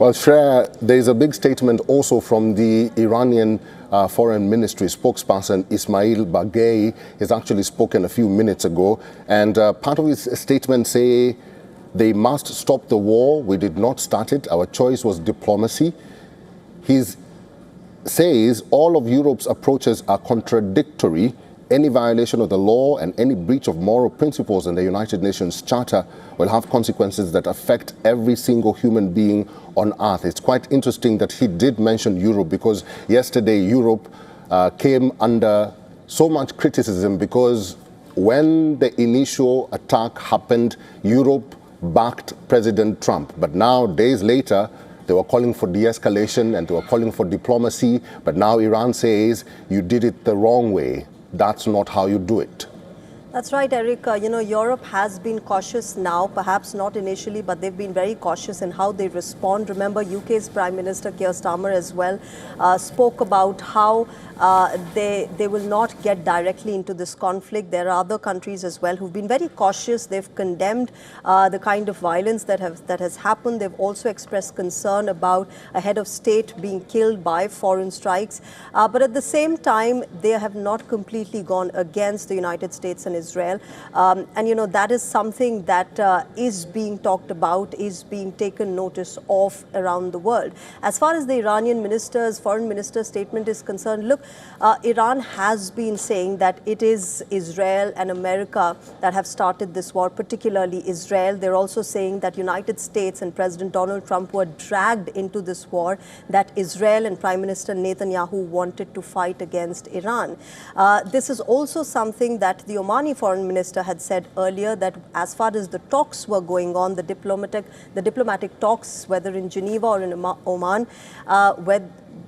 Well, Shreya, there is a big statement also from the Iranian Foreign Ministry spokesperson Ismail Baghei. He's actually spoken a few minutes ago, and part of his statement say they must stop the war. We did not start it. Our choice was diplomacy. He says all of Europe's approaches are contradictory. Any violation of the law and any breach of moral principles in the United Nations Charter will have consequences that affect every single human being on earth. It's quite interesting that he did mention Europe, because yesterday Europe came under so much criticism because when the initial attack happened, Europe backed President Trump. But now, days later, they were calling for de-escalation and they were calling for diplomacy. But now Iran says you did it the wrong way. That's not how you do it. That's right, Eric. Europe has been cautious now, perhaps not initially, but they've been very cautious in how they respond. Remember, UK's Prime Minister Keir Starmer as well spoke about how they will not get directly into this conflict. There are other countries as well who've been very cautious. They've condemned the kind of violence that has happened. They've also expressed concern about a head of state being killed by foreign strikes. But at the same time, they have not completely gone against the United States and Israel. That is something that is being talked about, is being taken notice of around the world. As far as the Iranian foreign minister's statement is concerned, look, Iran has been saying that it is Israel and America that have started this war, particularly Israel. They're also saying that United States and President Donald Trump were dragged into this war, that Israel and Prime Minister Netanyahu wanted to fight against Iran. This is also something that the Omani foreign minister had said earlier, that as far as the talks were going on, the diplomatic talks, whether in Geneva or in Oman,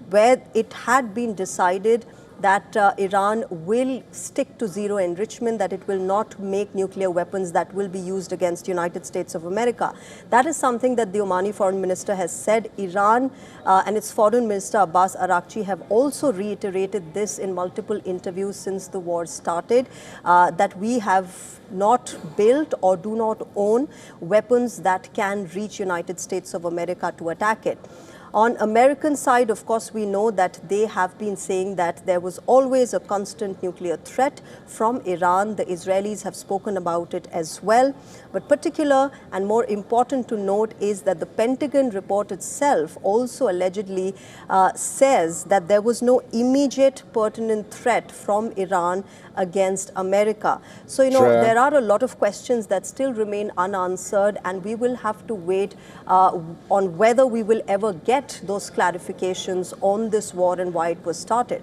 where it had been decided that Iran will stick to zero enrichment, that it will not make nuclear weapons that will be used against the United States of America. That is something that the Omani foreign minister has said. Iran and its foreign minister Abbas Araghchi have also reiterated this in multiple interviews since the war started, that we have not built or do not own weapons that can reach United States of America to attack it. On American side, of course, we know that they have been saying that there was always a constant nuclear threat from Iran. The Israelis have spoken about it as well. But particular and more important to note is that the Pentagon report itself also allegedly says that there was no immediate pertinent threat from Iran against America. So, there are a lot of questions that still remain unanswered, and we will have to wait on whether we will ever get those clarifications on this war and why it was started.